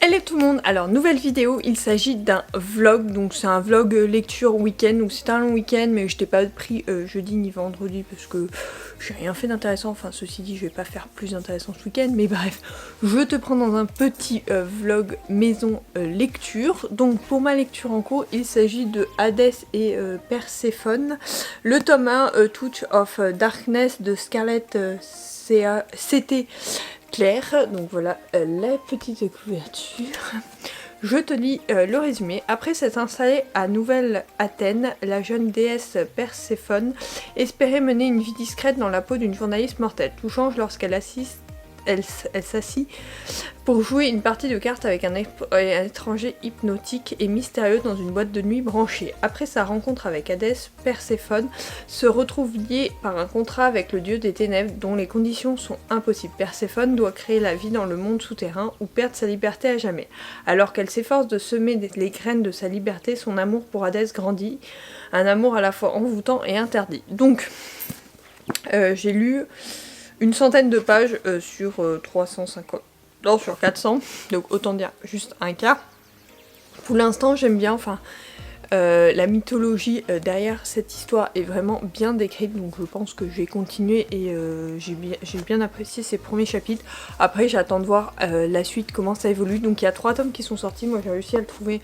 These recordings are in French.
Hello tout le monde, alors nouvelle vidéo, il s'agit d'un vlog, donc c'est un vlog lecture week-end, donc c'était un long week-end mais je t'ai pas pris jeudi ni vendredi parce que j'ai rien fait d'intéressant, enfin ceci dit je vais pas faire plus intéressant ce week-end, mais bref, je te prends dans un petit vlog maison lecture. Donc pour ma lecture en cours, il s'agit de Hades et Perséphone, le tome 1 Touch of Darkness de Scarlett C.T. Claire, donc voilà la petite couverture. Je te lis le résumé. Après s'être installée à Nouvelle-Athènes, la jeune déesse Perséphone espérait mener une vie discrète dans la peau d'une journaliste mortelle. Tout change lorsqu'elle s'assit pour jouer une partie de cartes avec un étranger hypnotique et mystérieux dans une boîte de nuit branchée. Après sa rencontre avec Hadès, Perséphone se retrouve liée par un contrat avec le dieu des ténèbres dont les conditions sont impossibles. Perséphone doit créer la vie dans le monde souterrain ou perdre sa liberté à jamais. Alors qu'elle s'efforce de semer les graines de sa liberté, son amour pour Hadès grandit, un amour à la fois envoûtant et interdit. Donc, j'ai lu une centaine de pages sur 350, non sur 400, donc autant dire juste un quart. Pour l'instant j'aime bien, enfin la mythologie derrière cette histoire est vraiment bien décrite, donc je pense que je vais continuer et j'ai bien apprécié ces premiers chapitres. Après j'attends de voir la suite, comment ça évolue. Donc il y a 3 tomes qui sont sortis, moi j'ai réussi à le trouver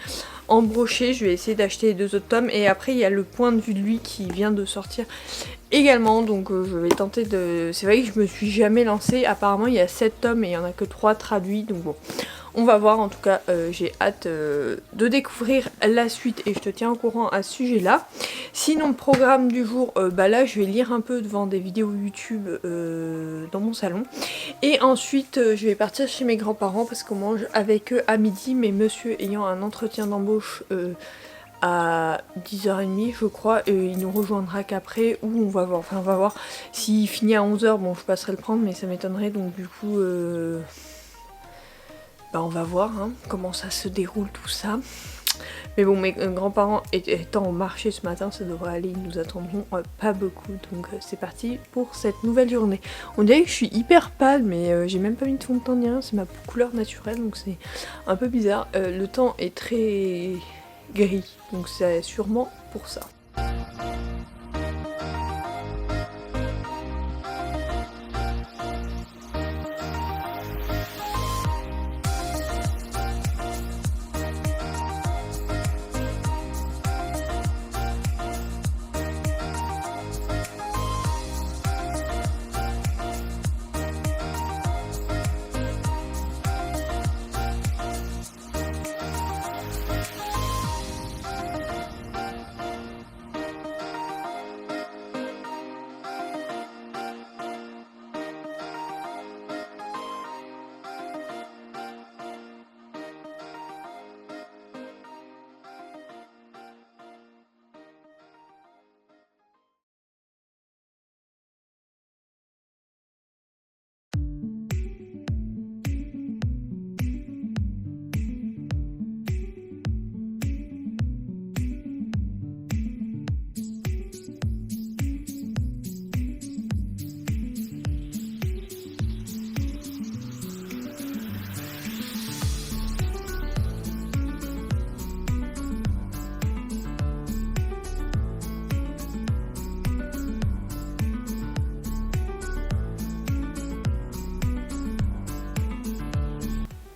en brochet, je vais essayer d'acheter les 2 autres tomes, et après il y a le point de vue de lui qui vient de sortir également, donc je vais tenter de... C'est vrai que je me suis jamais lancée, apparemment il y a 7 tomes et il n'y en a que 3 traduits, donc bon, on va voir. En tout cas j'ai hâte de découvrir la suite et je te tiens au courant à ce sujet là. Sinon le programme du jour, bah là je vais lire un peu devant des vidéos YouTube dans mon salon, et ensuite je vais partir chez mes grands-parents parce qu'on mange avec eux à midi, mais monsieur ayant un entretien d'embauche à 10h30 je crois, et il nous rejoindra qu'après, ou on va voir, enfin on va voir s'il finit à 11h, bon je passerai le prendre mais ça m'étonnerait, donc du coup bah on va voir hein, comment ça se déroule tout ça. Mais bon, mes grands-parents étant au marché ce matin, ça devrait aller, ils nous attendront pas beaucoup, donc c'est parti pour cette nouvelle journée. On dirait que je suis hyper pâle, mais j'ai même pas mis de fond de teint ni rien, c'est ma couleur naturelle, donc c'est un peu bizarre. Le temps est très gris, donc c'est sûrement pour ça.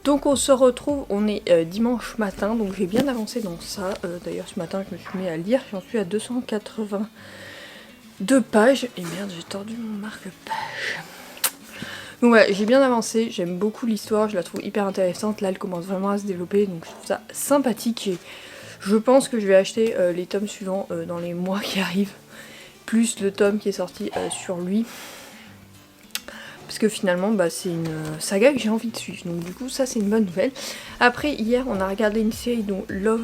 Donc on se retrouve, on est dimanche matin, donc j'ai bien avancé dans ça. D'ailleurs ce matin je me suis mis à lire, j'en suis à 282 pages. Et merde, j'ai tordu mon marque-page. Donc ouais, j'ai bien avancé, j'aime beaucoup l'histoire, je la trouve hyper intéressante. Là elle commence vraiment à se développer, donc je trouve ça sympathique. Et je pense que je vais acheter les tomes suivants dans les mois qui arrivent, plus le tome qui est sorti sur lui. Parce que finalement bah, c'est une saga que j'ai envie de suivre, donc du coup ça c'est une bonne nouvelle. Après hier on a regardé une série dont LOL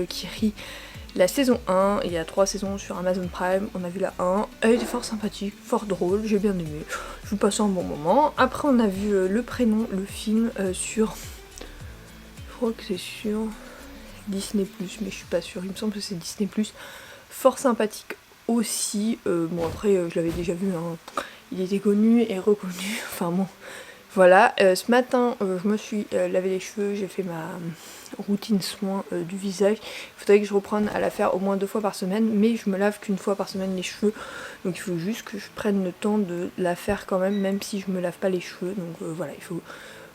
qui rit, la saison 1, il y a 3 saisons sur Amazon Prime, on a vu la 1, elle était fort sympathique, fort drôle, j'ai bien aimé, je vous passe un bon moment. Après on a vu Le Prénom, le film sur, je crois que c'est sur Disney+, mais je suis pas sûre, il me semble que c'est Disney+, fort sympathique aussi. Bon après je l'avais déjà vu, hein. Il était connu et reconnu, enfin bon, Voilà, ce matin je me suis lavé les cheveux, j'ai fait ma routine soin du visage. Il faudrait que je reprenne à la faire au moins 2 fois par semaine, mais je me lave qu'une fois par semaine les cheveux, donc il faut juste que je prenne le temps de la faire quand même si je me lave pas les cheveux. Donc voilà, il faut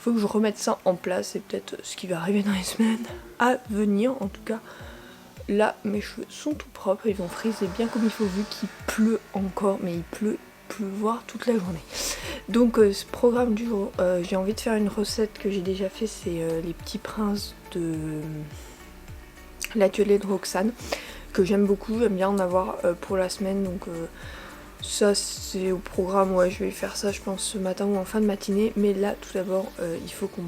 que je remette ça en place, c'est peut-être ce qui va arriver dans les semaines à venir. En tout cas là mes cheveux sont tout propres, ils vont friser bien comme il faut vu qu'il pleut encore, mais il pleut pleuvoir toute la journée. Donc ce programme du jour, j'ai envie de faire une recette que j'ai déjà fait, c'est les petits princes de l'atelier de Roxane, que j'aime beaucoup, j'aime bien en avoir pour la semaine. Donc ça c'est au programme, ouais, je vais faire ça je pense ce matin ou en fin de matinée. Mais là tout d'abord il faut qu'on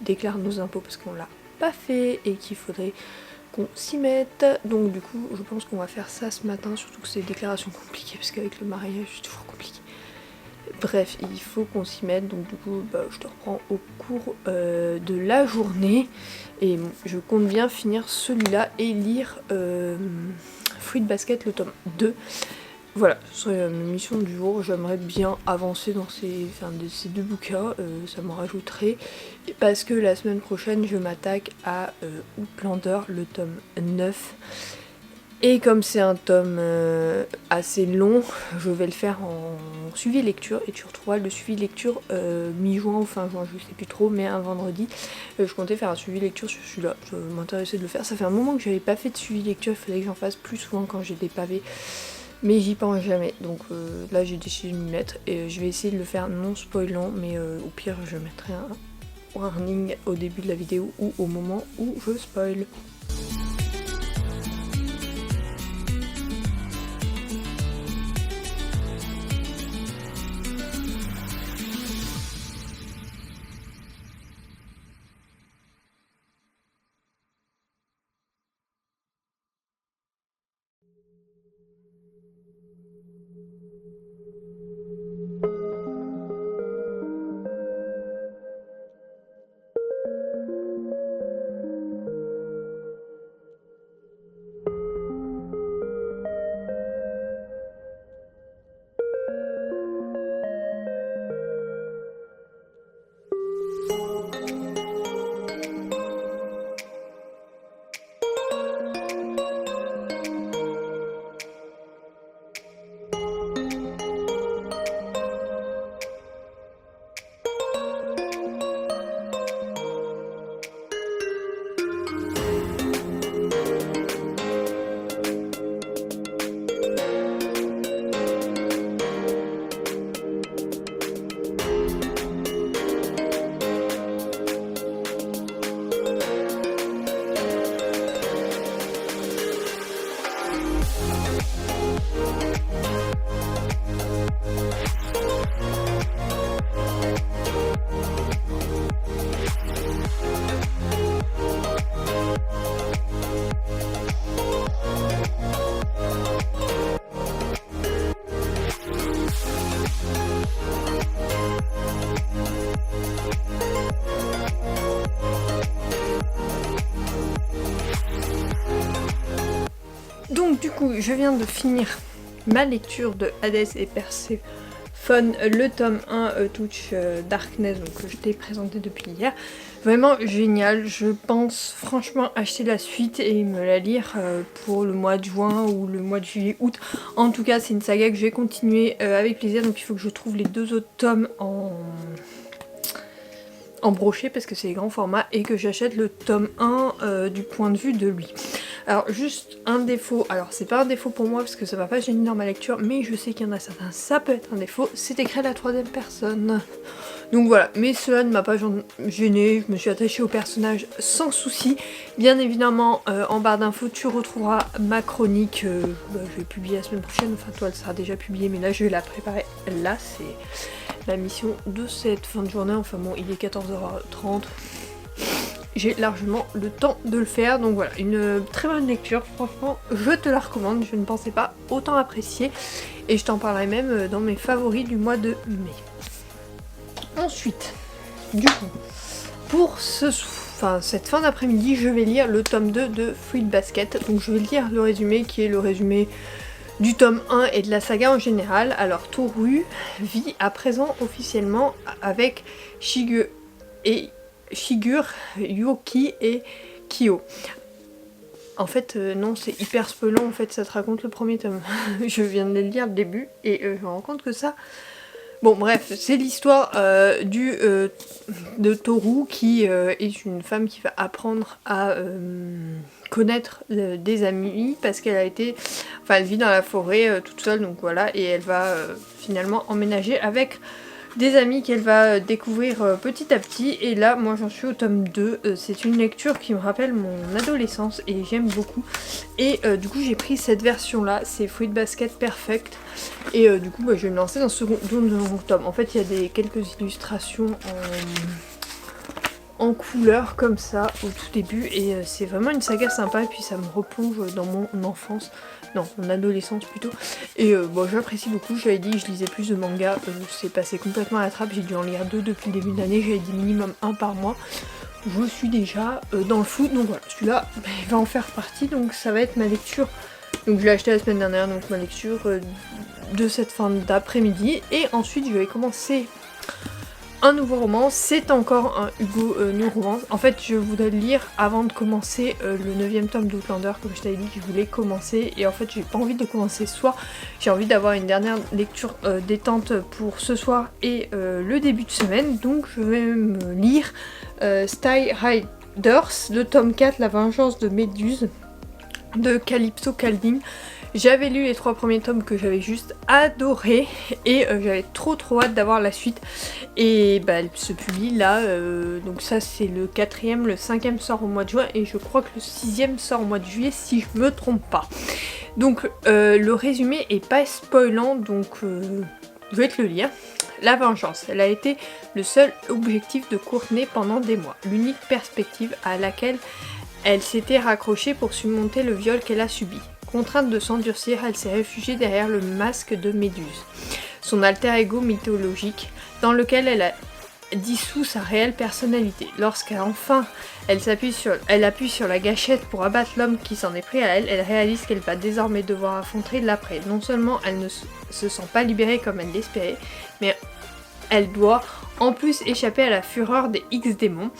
déclare nos impôts parce qu'on l'a pas fait et qu'il faudrait qu'on s'y mette. Donc du coup je pense qu'on va faire ça ce matin, surtout que c'est des déclarations compliquées parce qu'avec le mariage c'est toujours compliqué. Bref, il faut qu'on s'y mette, donc du coup je te reprends au cours de la journée. Et bon, je compte bien finir celui-là et lire Fruit Basket le tome 2. Voilà, ce serait ma mission du jour. J'aimerais bien avancer dans ces 2 bouquins, ça me rajouterait. Parce que la semaine prochaine, je m'attaque à Outlander, le tome 9. Et comme c'est un tome assez long, je vais le faire en suivi lecture. Et tu retrouveras le suivi lecture mi-juin ou fin juin, je sais plus trop, mais un vendredi. Je comptais faire un suivi lecture sur celui-là, je m'intéressais de le faire. Ça fait un moment que j'avais pas fait de suivi lecture, il fallait que j'en fasse plus souvent quand j'ai des pavés. Mais j'y pense jamais, donc là j'ai décidé de m'y mettre. Et je vais essayer de le faire non spoilant, mais au pire je mettrai un warning au début de la vidéo ou au moment où je spoil. Donc du coup, je viens de finir ma lecture de Hades et Perséphone, le tome 1 Touch Darkness, donc que je t'ai présenté depuis hier. Vraiment génial, je pense franchement acheter la suite et me la lire pour le mois de juin ou le mois de juillet, août. En tout cas, c'est une saga que je vais continuer avec plaisir, donc il faut que je trouve les 2 autres tomes en brochet parce que c'est les grands formats et que j'achète le tome 1 du point de vue de lui. Alors juste un défaut, alors c'est pas un défaut pour moi parce que ça va pas gêner dans ma lecture, mais je sais qu'il y en a certains, ça peut être un défaut, c'est écrit à la 3e personne. Donc voilà, mais cela ne m'a pas gêné, je me suis attachée au personnage sans souci. Bien évidemment, en barre d'infos, tu retrouveras ma chronique, je vais publier la semaine prochaine, enfin toi elle sera déjà publiée, mais là je vais la préparer. Là c'est la mission de cette fin de journée, enfin bon il est 14h30. J'ai largement le temps de le faire, donc voilà, une très bonne lecture, franchement je te la recommande, je ne pensais pas autant apprécier et je t'en parlerai même dans mes favoris du mois de mai. Ensuite, du coup, pour cette fin d'après-midi, je vais lire le tome 2 de Fruit Basket, donc je vais lire le résumé qui est le résumé du tome 1 et de la saga en général. Alors Toru vit à présent officiellement avec Shigure, Yuki et Kyo. En fait, non, c'est hyper spoilant, en fait, ça te raconte le premier tome. Je viens de le lire le début, et je me rends compte que ça... Bon, bref, c'est l'histoire de Toru, qui est une femme qui va apprendre à connaître des amis, parce qu'elle a été... Enfin, elle vit dans la forêt toute seule, donc voilà, et elle va finalement emménager avec... des amis qu'elle va découvrir petit à petit, et là moi j'en suis au tome 2, c'est une lecture qui me rappelle mon adolescence et j'aime beaucoup, et du coup j'ai pris cette version là, c'est Fruit Basket Perfect, et du coup je vais me lancer dans ce second tome. En fait il y a quelques illustrations en couleur comme ça au tout début, et c'est vraiment une saga sympa, et puis ça me replonge dans mon enfance, non, mon adolescence plutôt, et bon j'apprécie beaucoup. J'avais dit que je lisais plus de mangas, c'est passé complètement à la trappe, j'ai dû en lire 2 depuis le début de l'année, j'avais dit minimum 1 par mois, je suis déjà dans le foot, donc voilà, celui-là il va en faire partie, donc ça va être ma lecture, donc je l'ai acheté la semaine dernière, donc ma lecture de cette fin d'après-midi, et ensuite je vais commencer un nouveau roman, c'est encore un Hugo New Romance. En fait, je voudrais le lire avant de commencer le 9e tome d'Outlander, comme je t'avais dit que je voulais commencer. Et en fait, j'ai pas envie de commencer ce soir. J'ai envie d'avoir une dernière lecture détente pour ce soir et le début de semaine. Donc, je vais me lire Sty Riders, le tome 4, La vengeance de Méduse, de Calypso Calding. J'avais lu les 3 premiers tomes que j'avais juste adoré, et j'avais trop hâte d'avoir la suite, et bah elle se publie là, donc ça c'est le 4e, le 5e sort au mois de juin, et je crois que le 6e sort au mois de juillet si je me trompe pas. Donc le résumé est pas spoilant, donc je vais te le lire. La vengeance, elle a été le seul objectif de Courtney pendant des mois, l'unique perspective à laquelle elle s'était raccrochée pour surmonter le viol qu'elle a subi. Contrainte de s'endurcir, elle s'est réfugiée derrière le masque de Méduse, son alter ego mythologique, dans lequel elle a dissous sa réelle personnalité. Lorsqu'enfin elle appuie sur la gâchette pour abattre l'homme qui s'en est pris à elle, elle réalise qu'elle va désormais devoir affronter l'après. Non seulement elle ne se sent pas libérée comme elle l'espérait, mais elle doit en plus échapper à la fureur des X-démons,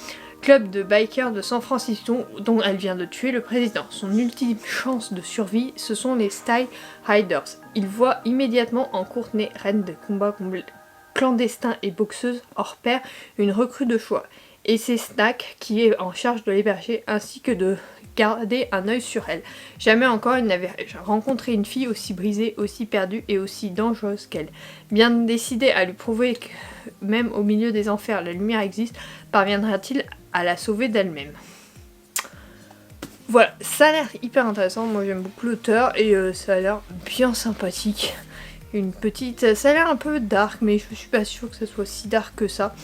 club de bikers de San Francisco dont elle vient de tuer le président. Son ultime chance de survie, ce sont les Sty Riders. Il voit immédiatement en Courtney, reine de combat clandestin et boxeuse hors pair, une recrue de choix. Et c'est Snack qui est en charge de l'héberger ainsi que de garder un œil sur elle. Jamais encore il n'avait rencontré une fille aussi brisée, aussi perdue et aussi dangereuse qu'elle. Bien décidé à lui prouver que même au milieu des enfers la lumière existe, parviendra-t-il à la sauver d'elle-même? Voilà, ça a l'air hyper intéressant, moi j'aime beaucoup l'auteur, et ça a l'air bien sympathique. Une petite... ça a l'air un peu dark, mais je suis pas sûre que ça soit si dark que ça.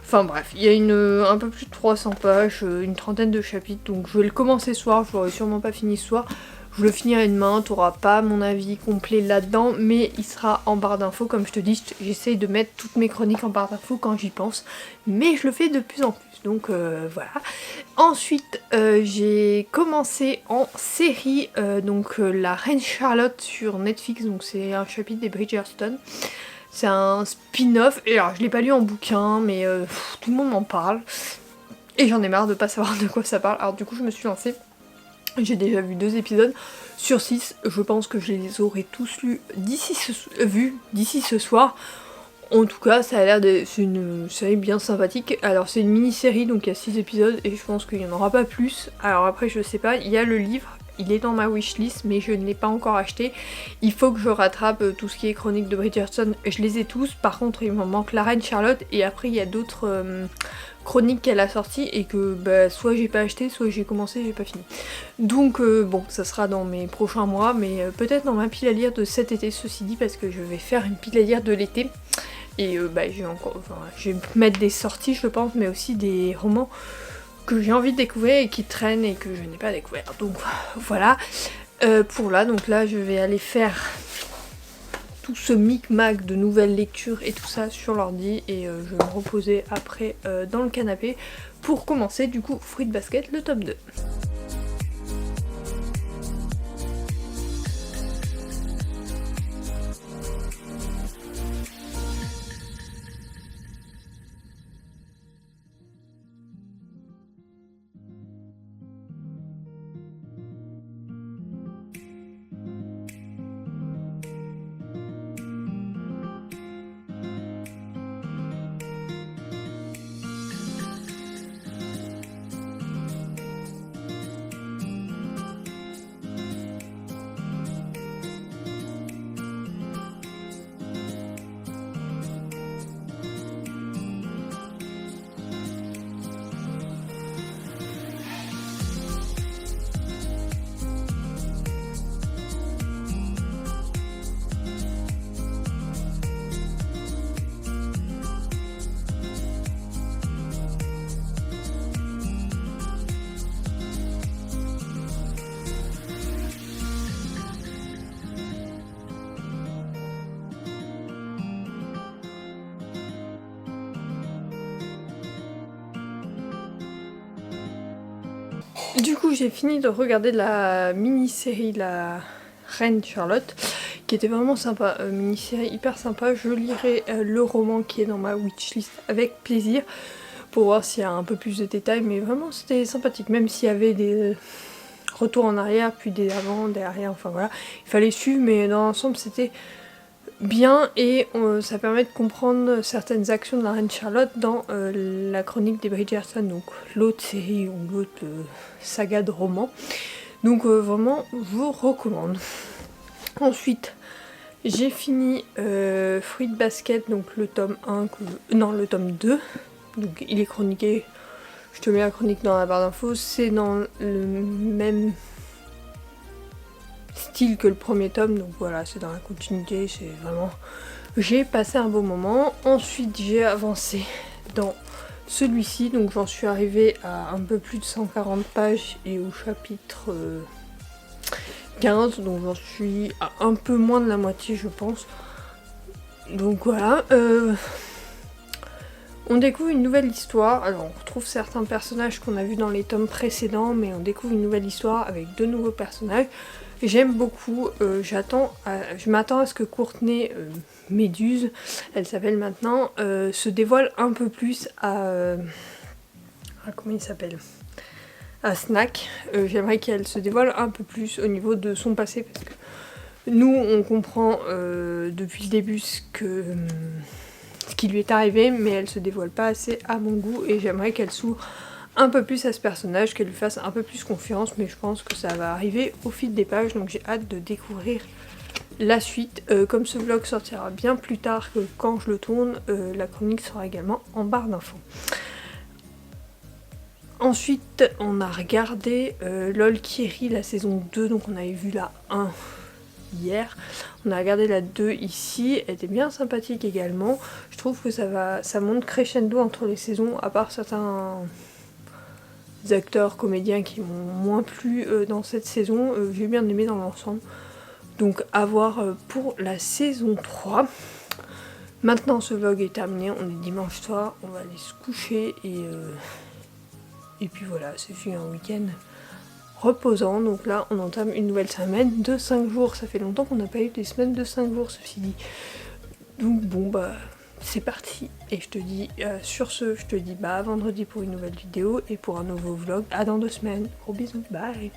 Enfin bref, il y a un peu plus de 300 pages, une trentaine de chapitres, donc je vais le commencer ce soir, je l'aurai sûrement pas fini ce soir. Je le finirai demain, t'auras pas mon avis complet là-dedans, mais il sera en barre d'infos, comme je te dis, j'essaye de mettre toutes mes chroniques en barre d'infos quand j'y pense, mais je le fais de plus en plus, donc voilà. Ensuite, j'ai commencé en série, La Reine Charlotte sur Netflix, donc c'est un chapitre des Bridgerton. C'est un spin-off, et alors je l'ai pas lu en bouquin, mais tout le monde m'en parle, et j'en ai marre de pas savoir de quoi ça parle, alors du coup je me suis lancée. J'ai déjà vu 2 épisodes sur 6, je pense que je les aurai tous vus d'ici ce soir. En tout cas, ça a l'air c'est une série bien sympathique. Alors c'est une mini-série, donc il y a 6 épisodes et je pense qu'il n'y en aura pas plus. Alors après je sais pas, il y a le livre, il est dans ma wishlist mais je ne l'ai pas encore acheté. Il faut que je rattrape tout ce qui est chronique de Bridgerton, je les ai tous. Par contre il me manque La Reine Charlotte et après il y a d'autres... chronique qu'elle a sorti et que soit j'ai pas acheté, soit j'ai commencé, j'ai pas fini. Donc bon, ça sera dans mes prochains mois, mais peut-être dans ma pile à lire de cet été, ceci dit, parce que je vais faire une pile à lire de l'été. Et je vais mettre des sorties je pense, mais aussi des romans que j'ai envie de découvrir et qui traînent et que je n'ai pas découvert. Donc voilà, pour là, donc là je vais aller faire tout ce micmac de nouvelles lectures et tout ça sur l'ordi, et je vais me reposer après dans le canapé pour commencer du coup Fruit Basket, le tome 2. Du coup j'ai fini de regarder la mini-série La Reine Charlotte, qui était vraiment sympa, mini-série hyper sympa. Je lirai le roman qui est dans ma wishlist avec plaisir pour voir s'il y a un peu plus de détails, mais vraiment c'était sympathique, même s'il y avait des retours en arrière, puis des avant, derrière, enfin voilà, il fallait suivre, mais dans l'ensemble c'était bien et ça permet de comprendre certaines actions de la Reine Charlotte dans la chronique des Bridgerton, donc l'autre série ou l'autre saga de romans. Donc vraiment, je vous recommande. Ensuite, j'ai fini Fruit Basket, donc le tome 1, non le tome 2. Donc il est chroniqué, je te mets la chronique dans la barre d'infos, c'est dans le même style que le premier tome, donc voilà, c'est dans la continuité, c'est vraiment... J'ai passé un beau moment. Ensuite j'ai avancé dans celui-ci, donc j'en suis arrivée à un peu plus de 140 pages et au chapitre 15, donc j'en suis à un peu moins de la moitié je pense. Donc voilà, on découvre une nouvelle histoire. Alors on retrouve certains personnages qu'on a vus dans les tomes précédents, mais on découvre une nouvelle histoire avec de nouveaux personnages. J'aime beaucoup, je m'attends à ce que Courtney Méduse, elle s'appelle maintenant, se dévoile un peu plus à comment il s'appelle, à Snack. J'aimerais qu'elle se dévoile un peu plus au niveau de son passé, parce que nous on comprend depuis le début ce qui lui est arrivé, mais elle se dévoile pas assez à mon goût et j'aimerais qu'elle s'ouvre un peu plus à ce personnage, qu'elle lui fasse un peu plus confiance, mais je pense que ça va arriver au fil des pages, donc j'ai hâte de découvrir la suite. Comme ce vlog sortira bien plus tard que quand je le tourne, la chronique sera également en barre d'infos. Ensuite on a regardé LOL Kiri la saison 2, donc on avait vu la 1 hier, on a regardé la 2 ici, elle était bien sympathique également. Je trouve que ça monte crescendo entre les saisons, à part certains acteurs, comédiens qui m'ont moins plu dans cette saison, j'ai bien aimé dans l'ensemble. Donc à voir pour la saison 3. Maintenant ce vlog est terminé, on est dimanche soir, on va aller se coucher et puis voilà, c'est fini un week-end reposant. Donc là on entame une nouvelle semaine de 5 jours, ça fait longtemps qu'on n'a pas eu des semaines de 5 jours ceci dit. Donc bon bah c'est parti et je te dis sur ce, je te dis bah à vendredi pour une nouvelle vidéo et pour un nouveau vlog, à dans 2 semaines, gros bisous, bye.